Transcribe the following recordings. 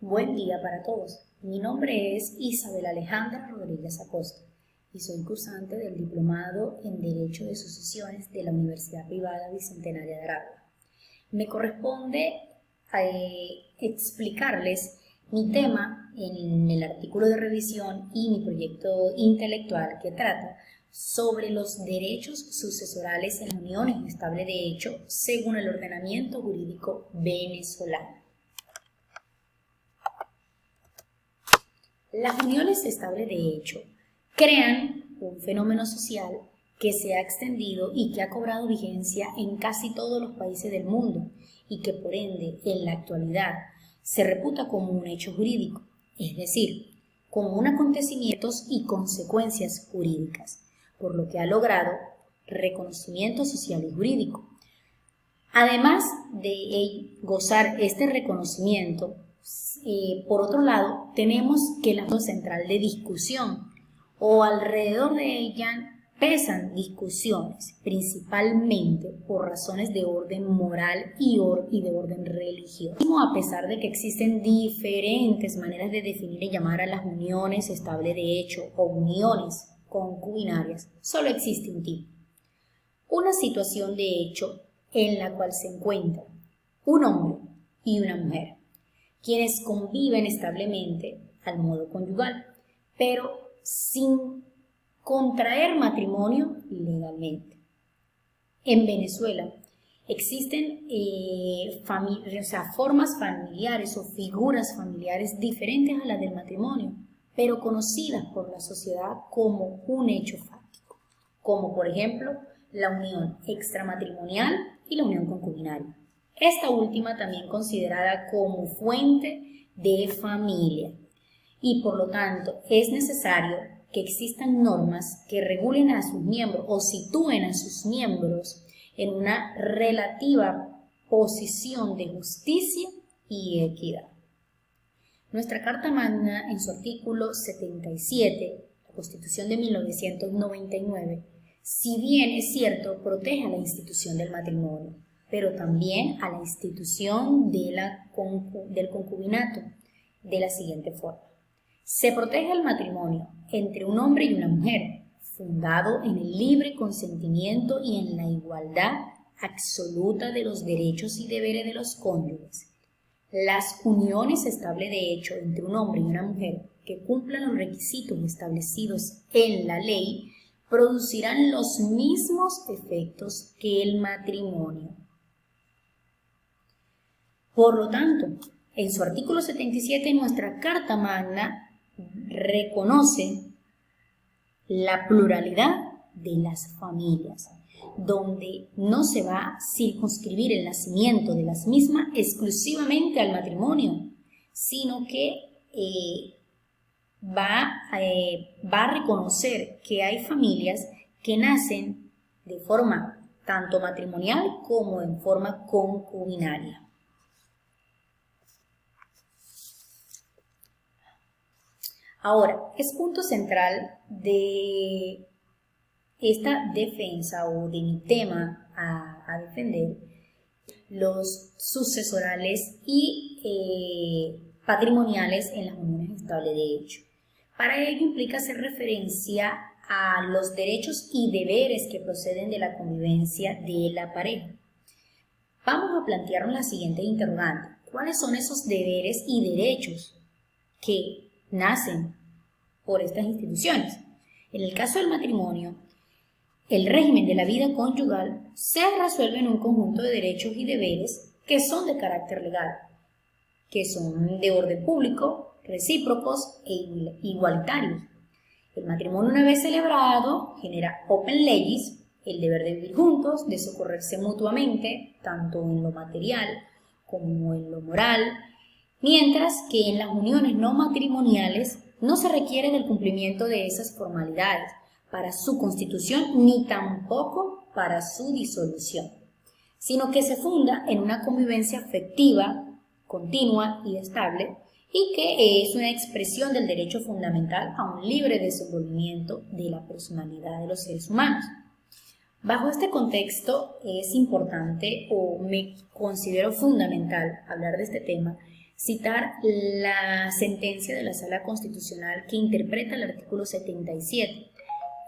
Buen día para todos. Mi nombre es Isabel Alejandra Rodríguez Acosta y soy cursante del Diplomado en Derecho de Sucesiones de la Universidad Privada Bicentenaria de Aragua. Me corresponde explicarles mi tema en el artículo de revisión y mi proyecto intelectual que trata sobre los derechos sucesorales en las uniones estables de hecho según el ordenamiento jurídico venezolano. Las uniones estables de hecho crean un fenómeno social que se ha extendido y que ha cobrado vigencia en casi todos los países del mundo y que por ende en la actualidad se reputa como un hecho jurídico, es decir, como un acontecimiento y consecuencias jurídicas, por lo que ha logrado reconocimiento social y jurídico. Además de gozar este reconocimiento, por otro lado, tenemos que el ámbito central de discusión o alrededor de ella pesan discusiones, principalmente por razones de orden moral y de orden religioso. A pesar de que existen diferentes maneras de definir y llamar a las uniones estables de hecho o uniones concubinarias, solo existe un tipo. Una situación de hecho en la cual se encuentran un hombre y una mujer, quienes conviven establemente al modo conyugal, pero sin contraer matrimonio legalmente. En Venezuela existen formas familiares o figuras familiares diferentes a las del matrimonio, pero conocidas por la sociedad como un hecho fáctico, como por ejemplo la unión extramatrimonial y la unión concubinaria. Esta última también considerada como fuente de familia y por lo tanto es necesario que existan normas que regulen a sus miembros o sitúen a sus miembros en una relativa posición de justicia y equidad. Nuestra Carta Magna, en su artículo 77, la Constitución de 1999, si bien es cierto, protege a la institución del matrimonio, pero también a la institución del concubinato de la siguiente forma. Se protege el matrimonio entre un hombre y una mujer, fundado en el libre consentimiento y en la igualdad absoluta de los derechos y deberes de los cónyuges. Las uniones estables de hecho entre un hombre y una mujer que cumplan los requisitos establecidos en la ley producirán los mismos efectos que el matrimonio. Por lo tanto, en su artículo 77, nuestra Carta Magna reconoce la pluralidad de las familias, donde no se va a circunscribir el nacimiento de las mismas exclusivamente al matrimonio, sino que va a reconocer que hay familias que nacen de forma tanto matrimonial como en forma concubinaria. Ahora, es punto central de esta defensa o de mi tema a defender los sucesorales y patrimoniales en las uniones estables de hecho. Para ello implica hacer referencia a los derechos y deberes que proceden de la convivencia de la pareja. Vamos a plantearnos la siguiente interrogante. ¿Cuáles son esos deberes y derechos que nacen por estas instituciones? En el caso del matrimonio, el régimen de la vida conyugal se resuelve en un conjunto de derechos y deberes que son de carácter legal, que son de orden público, recíprocos e igualitarios. El matrimonio, una vez celebrado, genera open legis, el deber de vivir juntos, de socorrerse mutuamente, tanto en lo material como en lo moral, mientras que en las uniones no matrimoniales no se requiere del cumplimiento de esas formalidades para su constitución ni tampoco para su disolución, sino que se funda en una convivencia afectiva, continua y estable, y que es una expresión del derecho fundamental a un libre desenvolvimiento de la personalidad de los seres humanos. Bajo este contexto es importante o me considero fundamental hablar de este tema citar la sentencia de la Sala Constitucional que interpreta el artículo 77.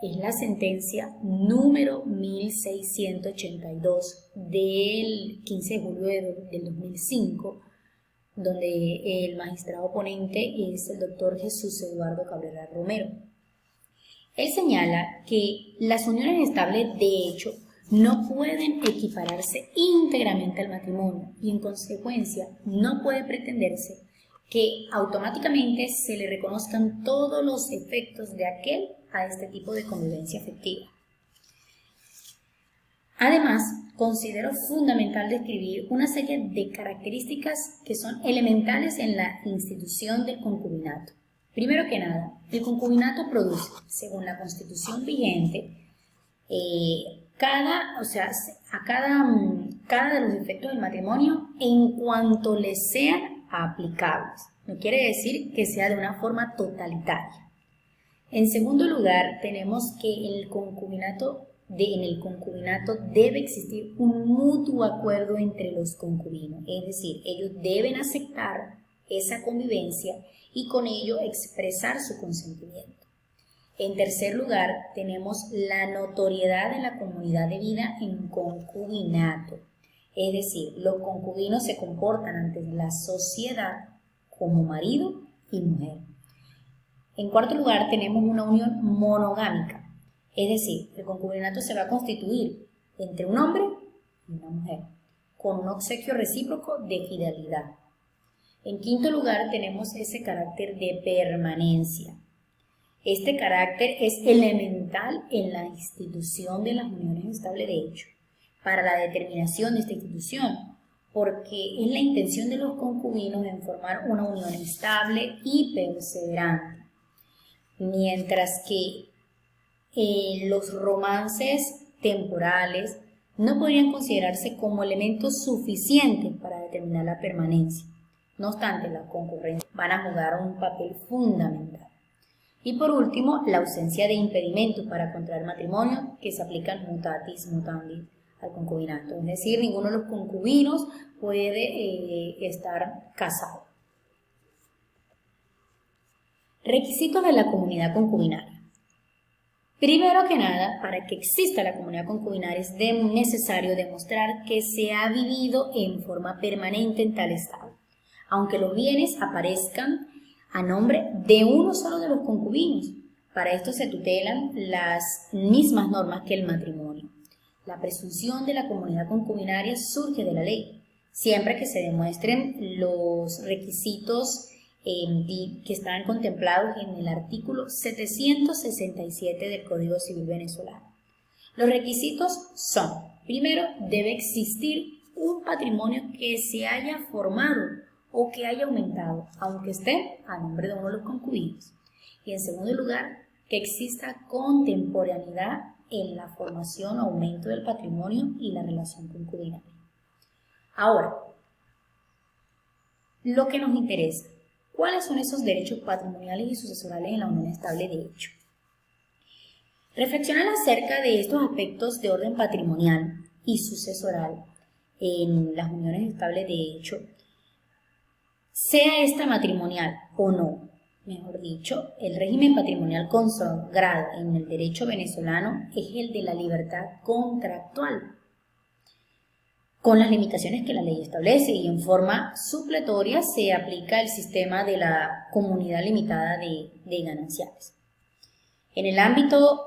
Es la sentencia número 1682 del 15 de julio del 2005, donde el magistrado ponente es el doctor Jesús Eduardo Cabrera Romero. Él señala que las uniones estables de hecho no pueden equipararse íntegramente al matrimonio y en consecuencia no puede pretenderse que automáticamente se le reconozcan todos los efectos de aquel a este tipo de convivencia afectiva. Además, considero fundamental describir una serie de características que son elementales en la institución del concubinato. Primero que nada, el concubinato produce, según la Constitución vigente, cada de los efectos del matrimonio en cuanto les sean aplicables. No quiere decir que sea de una forma totalitaria. En segundo lugar, tenemos que en el concubinato debe existir un mutuo acuerdo entre los concubinos, es decir, ellos deben aceptar esa convivencia y con ello expresar su consentimiento. En tercer lugar, tenemos la notoriedad de la comunidad de vida en concubinato, es decir, los concubinos se comportan ante la sociedad como marido y mujer. En cuarto lugar, tenemos una unión monogámica, es decir, el concubinato se va a constituir entre un hombre y una mujer, con un obsequio recíproco de fidelidad. En quinto lugar, tenemos ese carácter de permanencia. Este carácter es elemental en la institución de las uniones estables de hecho, para la determinación de esta institución, porque es la intención de los concubinos en formar una unión estable y perseverante, mientras que los romances temporales no podrían considerarse como elementos suficientes para determinar la permanencia. No obstante, las concurrencias van a jugar un papel fundamental. Y por último, la ausencia de impedimentos para contraer matrimonio que se aplican mutatis mutandis al concubinato. Es decir, ninguno de los concubinos puede estar casado. Requisitos de la comunidad concubinaria. Primero que nada, para que exista la comunidad concubinaria es necesario demostrar que se ha vivido en forma permanente en tal estado, aunque los bienes aparezcan a nombre de uno solo de los concubinos. Para esto se tutelan las mismas normas que el matrimonio. La presunción de la comunidad concubinaria surge de la ley, siempre que se demuestren los requisitos que están contemplados en el artículo 767 del Código Civil venezolano. Los requisitos son: primero, debe existir un patrimonio que se haya formado o que haya aumentado, aunque esté a nombre de uno de los concubinos. Y en segundo lugar, que exista contemporaneidad en la formación o aumento del patrimonio y la relación concubinaria. Ahora, lo que nos interesa, ¿cuáles son esos derechos patrimoniales y sucesorales en la unión estable de hecho? Reflexionar acerca de estos aspectos de orden patrimonial y sucesoral en las uniones estables de hecho, sea esta matrimonial o no, mejor dicho, el régimen patrimonial consagrado en el derecho venezolano es el de la libertad contractual, con las limitaciones que la ley establece, y en forma supletoria se aplica el sistema de la comunidad limitada de gananciales. En el ámbito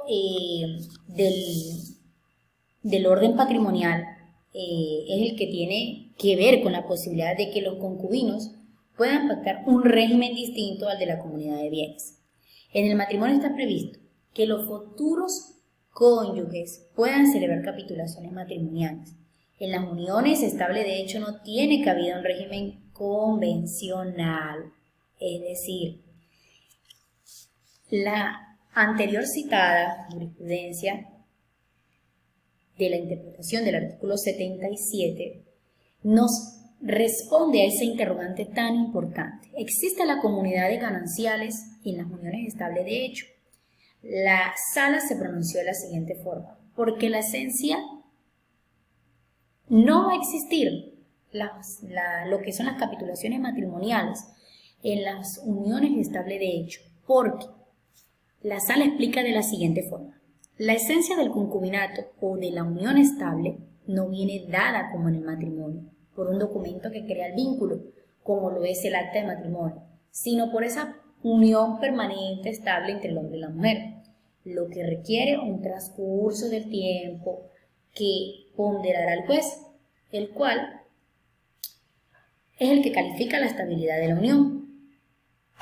del orden patrimonial es el que tiene que ver con la posibilidad de que los concubinos puedan pactar un régimen distinto al de la comunidad de bienes. En el matrimonio está previsto que los futuros cónyuges puedan celebrar capitulaciones matrimoniales. En las uniones estables de hecho no tiene cabida un régimen convencional, es decir, la anterior citada jurisprudencia de la interpretación del artículo 77 nos responde a esa interrogante tan importante. ¿Existe la comunidad de gananciales en las uniones estables de hecho? La sala se pronunció de la siguiente forma: porque la esencia no va a existir, lo que son las capitulaciones matrimoniales en las uniones estables de hecho, porque la Sala explica de la siguiente forma. La esencia del concubinato o de la unión estable no viene dada como en el matrimonio, por un documento que crea el vínculo, como lo es el acta de matrimonio, sino por esa unión permanente estable entre el hombre y la mujer, lo que requiere un transcurso del tiempo que ponderará el juez, el cual es el que califica la estabilidad de la unión.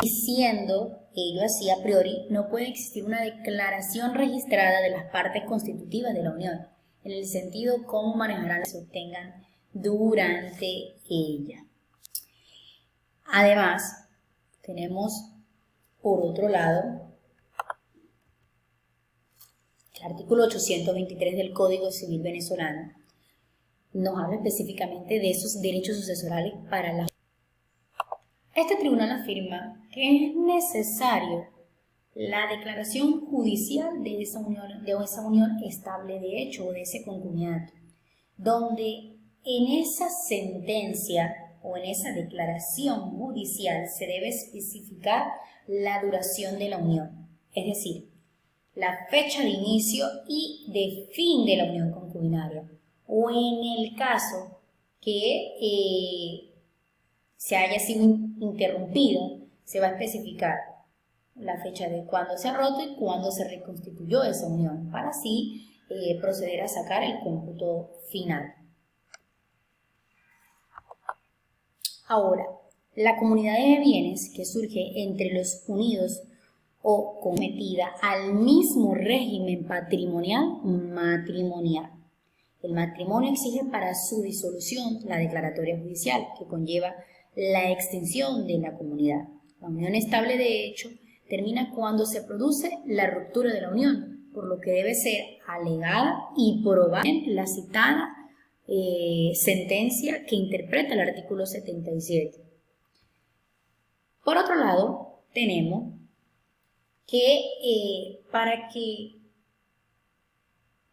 Y siendo ello así a priori, no puede existir una declaración registrada de las partes constitutivas de la unión, en el sentido cómo manejarán se obtengan durante ella. Además, tenemos por otro lado el artículo 823 del Código Civil venezolano. Nos habla específicamente de esos derechos sucesorales para la. Este tribunal afirma que es necesario la declaración judicial de esa unión estable de hecho o de ese concubinato, donde en esa sentencia o en esa declaración judicial se debe especificar la duración de la unión, es decir, la fecha de inicio y de fin de la unión concubinaria, o en el caso que se haya sido interrumpida, se va a especificar la fecha de cuándo se ha roto y cuándo se reconstituyó esa unión, para así proceder a sacar el cómputo final. Ahora, la comunidad de bienes que surge entre los unidos o cometida al mismo régimen matrimonial. El matrimonio exige para su disolución la declaratoria judicial, que conlleva la extinción de la comunidad. La unión estable de hecho termina cuando se produce la ruptura de la unión, por lo que debe ser alegada y probada en la citada sentencia que interpreta el artículo 77. Por otro lado, tenemos que para que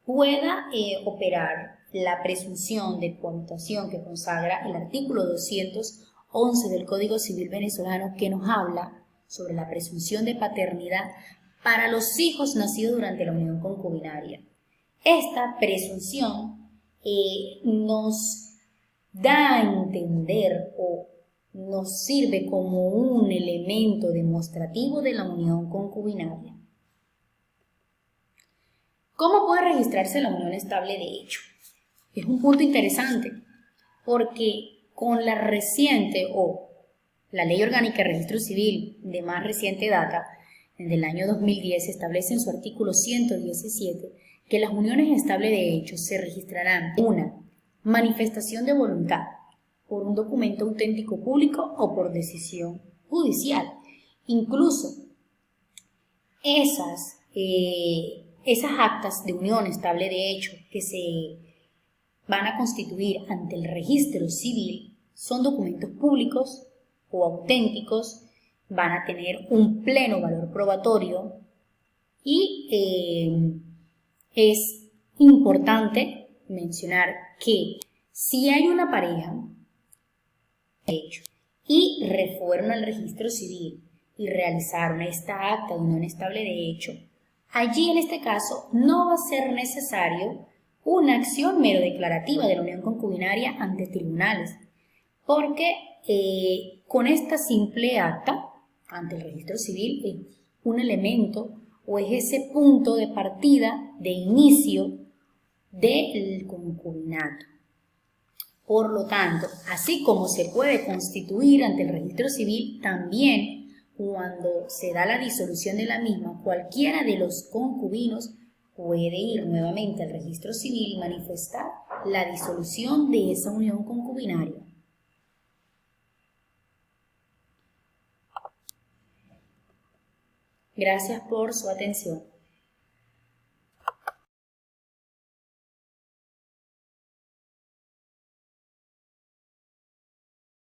pueda operar la presunción de cohabitación que consagra el artículo 211 del Código Civil venezolano, que nos habla sobre la presunción de paternidad para los hijos nacidos durante la unión concubinaria. Esta presunción nos da a entender o nos sirve como un elemento demostrativo de la unión concubinaria. ¿Cómo puede registrarse la unión estable de hecho? Es un punto interesante, porque con la reciente o la Ley Orgánica de Registro Civil de más reciente data, del año 2010, establece en su artículo 117 que las uniones estables de hecho se registrarán una manifestación de voluntad, por un documento auténtico público o por decisión judicial. Incluso esas actas de unión estable de hecho que se van a constituir ante el registro civil son documentos públicos o auténticos, van a tener un pleno valor probatorio y es importante mencionar que si hay una pareja hecho y refueron al registro civil y realizaron esta acta de unión estable de hecho, allí en este caso no va a ser necesario una acción mero declarativa de la unión concubinaria ante tribunales, porque con esta simple acta ante el registro civil es un elemento o es ese punto de partida, de inicio del concubinato. Por lo tanto, así como se puede constituir ante el registro civil, también cuando se da la disolución de la misma, cualquiera de los concubinos puede ir nuevamente al registro civil y manifestar la disolución de esa unión concubinaria. Gracias por su atención.